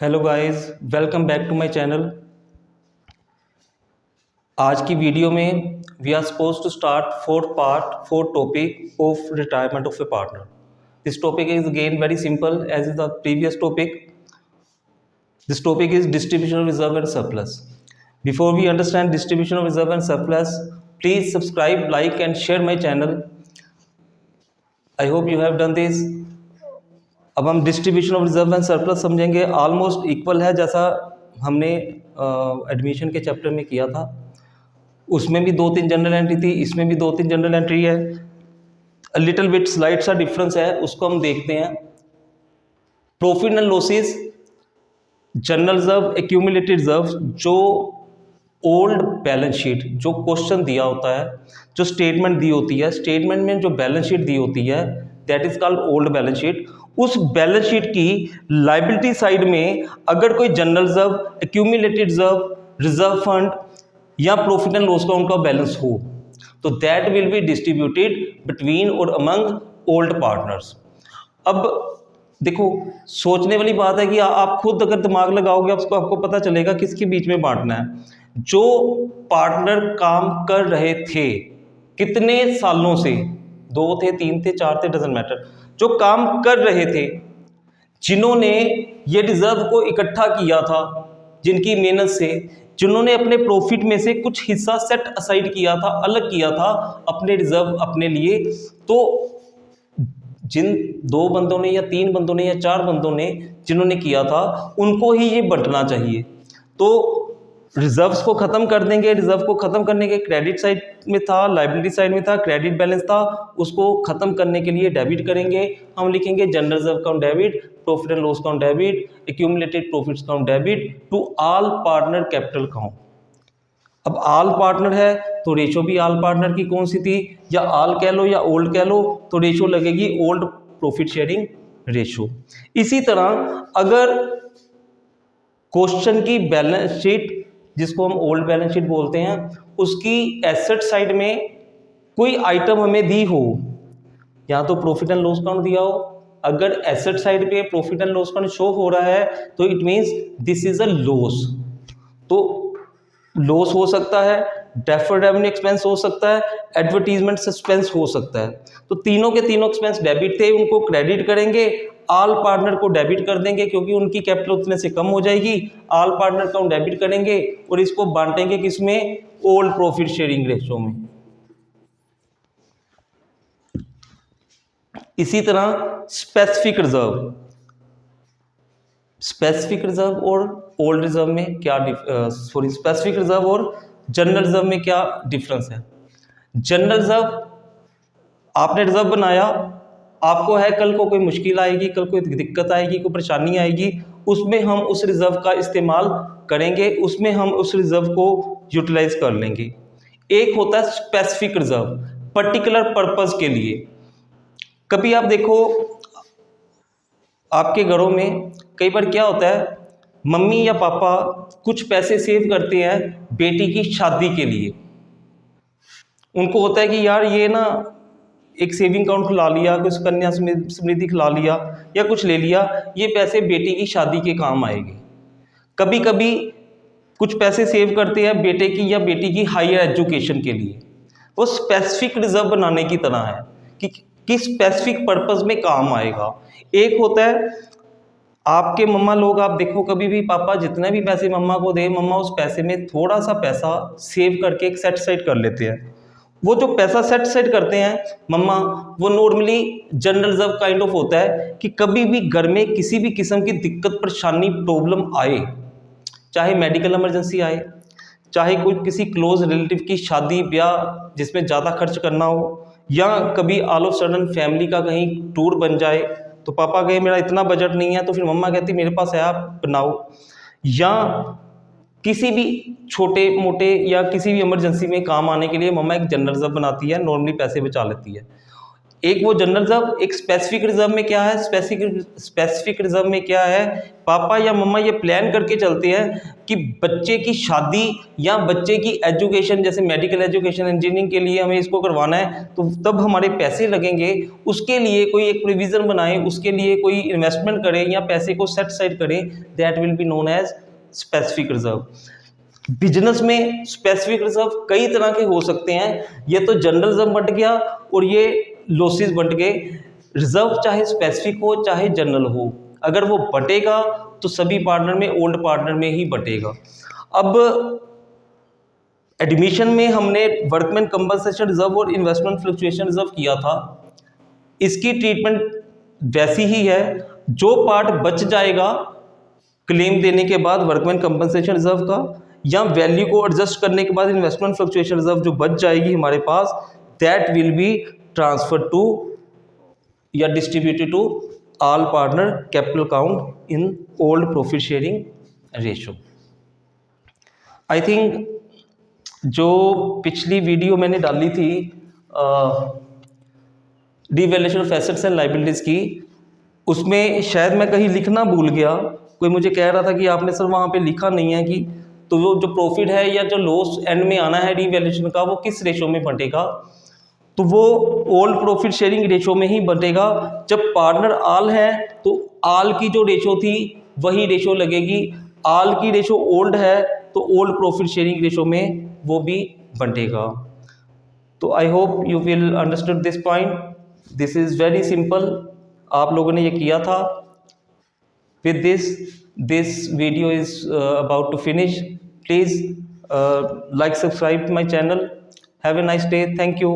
Hello guys, welcome back to my channel. आज की video में we are suppose to start fourth topic of retirement of a partner. This topic is again very simple as is the previous topic. This topic is distribution of reserve and surplus. Before we understand distribution of reserve and surplus, please subscribe, like and share my channel. I hope you have done this. अब हम distribution of reserve and surplus समझेंगे। Almost equal है जैसा हमने admission के chapter में किया था। उसमें भी 2-3 जनरल एंट्री थी, इसमें भी 2-3 जनरल एंट्री है। लिटिल बिट स्लाइड सा डिफरेंस है, उसको हम देखते हैं। Profit and losses, general reserve, accumulated reserve, जो ओल्ड बैलेंस शीट, जो क्वेश्चन दिया होता है, जो स्टेटमेंट दी होती है, स्टेटमेंट में जो बैलेंस शीट दी होती है that is called old balance sheet. उस बैलेंस शीट की लायबिलिटी साइड में अगर कोई general reserve, accumulated reserve, reserve fund या प्रॉफिट एंड लॉस अकाउंट का बैलेंस हो तो that will be distributed between और अमंग ओल्ड पार्टनर्स। अब देखो, सोचने वाली बात है कि आप खुद अगर दिमाग लगाओगे आपको पता चलेगा किसके बीच में बांटना है। जो पार्टनर काम कर रहे थे कितने सालों से, 2 थे, 3 थे, 4 थे, डजंट मैटर, जो काम कर रहे थे, जिन्होंने ये रिजर्व को इकट्ठा किया था, जिनकी मेहनत से, जिन्होंने अपने प्रॉफिट में से कुछ हिस्सा सेट असाइड किया था, अलग किया था अपने रिजर्व अपने लिए, तो जिन 2 बंदों ने या 3 बंदों ने या 4 बंदों ने जिन्होंने किया था उनको ही ये बंटना चाहिए। तो रिजर्व्स को ख़त्म कर देंगे। रिजर्व को ख़त्म करने के क्रेडिट साइड में था, लाइबिलिटी साइड में था, क्रेडिट बैलेंस था, उसको ख़त्म करने के लिए डेबिट करेंगे। हम लिखेंगे general reserve account debit, profit and loss account debit, accumulated profits account debit to all partner capital account. अब ऑल पार्टनर है तो रेशो भी ऑल पार्टनर की कौन सी थी, या ऑल कह लो या ओल्ड कह लो, तो रेशो लगेगी ओल्ड प्रॉफिट शेयरिंग रेशो। इसी तरह अगर क्वेश्चन की बैलेंस शीट, जिसको हम ओल्ड बैलेंस शीट बोलते हैं, उसकी एसेट साइड में कोई आइटम हमें दी हो, या तो प्रॉफिट एंड लॉस अकाउंट दिया हो, अगर एसेट साइड पे profit and loss account show हो रहा है तो it means this is a loss. तो लॉस हो सकता है, डेफर्ड रेवेन्यू एक्सपेंस हो सकता है, एडवर्टीजमेंट सस्पेंस हो सकता है। तो तीनों के तीनों एक्सपेंस डेबिट थे, उनको क्रेडिट करेंगे, ऑल पार्टनर को डेबिट कर देंगे क्योंकि उनकी कैपिटल उतने से कम हो जाएगी। ऑल पार्टनर को हम डेबिट करेंगे और इसको बांटेंगे किसमें, ओल्ड प्रॉफिट शेयरिंग रेशो में। इसी तरह स्पेसिफिक रिजर्व, स्पेसिफिक रिजर्व और ओल्ड रिजर्व में क्या स्पेसिफिक रिजर्व और जनरल रिजर्व में क्या डिफरेंस है। जनरल रिजर्व, आपने रिजर्व बनाया, आपको है कल को कोई मुश्किल आएगी, कल कोई दिक्कत आएगी, कोई परेशानी आएगी, उसमें हम उस रिजर्व का इस्तेमाल करेंगे, उसमें हम उस रिजर्व को यूटिलाइज कर लेंगे। एक होता है स्पेसिफिक रिजर्व, पर्टिकुलर पर्पस के लिए। कभी आप देखो आपके घरों में कई बार क्या होता है, मम्मी या पापा कुछ पैसे सेव करते हैं बेटी की शादी के लिए। उनको होता है कि यार ये ना एक सेविंग अकाउंट खुला लिया, कुछ कन्या समृद्धि खुला लिया या कुछ ले लिया, ये पैसे बेटी की शादी के काम आएंगे। कभी कभी कुछ पैसे सेव करते हैं बेटे की या बेटी की हायर एजुकेशन के लिए। वो स्पेसिफिक रिजर्व बनाने की तरह है कि किस स्पेसिफिक पर्पस में काम आएगा। एक होता है आपके मम्मा लोग, आप देखो कभी भी पापा जितने भी पैसे मम्मा को दे, मम्मा उस पैसे में थोड़ा सा पैसा सेव करके एक सेट साइड कर लेते हैं। वो जो पैसा सेट साइड करते हैं मम्मा, वो normally general reserve kind of होता है कि कभी भी घर में किसी भी किस्म की दिक्कत, परेशानी, प्रॉब्लम आए, चाहे मेडिकल इमरजेंसी आए, चाहे कोई किसी क्लोज रिलेटिव की शादी ब्याह जिसमें ज़्यादा खर्च करना हो, या कभी ऑल ऑफ सडन फैमिली का कहीं टूर बन जाए तो पापा कहे मेरा इतना बजट नहीं है, तो फिर मम्मा कहती मेरे पास है आप बनाओ। या किसी भी छोटे मोटे या किसी भी इमरजेंसी में काम आने के लिए मम्मा एक जनरल रिजर्व बनाती है, नॉर्मली पैसे बचा लेती है। एक वो जनरल रिजर्व, एक स्पेसिफिक रिजर्व में क्या है, स्पेसिफिक रिजर्व में क्या है, पापा या मम्मा ये प्लान करके चलते हैं कि बच्चे की शादी या बच्चे की एजुकेशन, जैसे मेडिकल एजुकेशन, इंजीनियरिंग के लिए हमें इसको करवाना है, तो तब हमारे पैसे लगेंगे, उसके लिए कोई एक प्रोविज़न बनाएं, उसके लिए कोई इन्वेस्टमेंट करें या पैसे को सेट साइड करें, that will be known as specific reserve. Business में स्पेसिफिक रिजर्व कई तरह के हो सकते हैं, ये तो जनरल रिजर्व बट गया और ये लॉसेस बट गए। रिजर्व चाहे स्पेसिफिक हो चाहे जनरल हो, अगर वो बटेगा तो सभी पार्टनर में, ओल्ड पार्टनर में ही बटेगा। अब एडमिशन में हमने वर्कमैन कंपनसेशन रिजर्व और इन्वेस्टमेंट फ्लक्चुएशन रिजर्व किया था, इसकी ट्रीटमेंट वैसी ही है। जो पार्ट बच जाएगा क्लेम देने के बाद वर्कमैन कंपनसेशन रिजर्व का, या वैल्यू को एडजस्ट करने के बाद इन्वेस्टमेंट फ्लक्चुएशन रिजर्व जो बच जाएगी हमारे पास, that will be transfer to या distributed to all partner capital account in old profit sharing ratio. I think जो पिछली वीडियो मैंने डाली थी devaluation of assets and liabilities की, उसमें शायद मैं कहीं लिखना भूल गया। कोई मुझे कह रहा था कि आपने सर वहाँ पे लिखा नहीं है कि तो वो जो प्रॉफिट है या जो लॉस एंड में आना है डिवैल्यूएशन का, वो किस रेशो में बंटेगा, तो वो ओल्ड प्रॉफिट शेयरिंग रेशो में ही बंटेगा। जब पार्टनर आल है तो आल की जो रेशो थी वही रेशो लगेगी, आल की रेशो ओल्ड है तो ओल्ड प्रॉफिट शेयरिंग रेशो में वो भी बंटेगा। तो आई hope you will understood this point, this is very simple, आप लोगों ने ये किया था। With this video is about to finish. Please like, subscribe to my channel. Have a nice day. Thank you.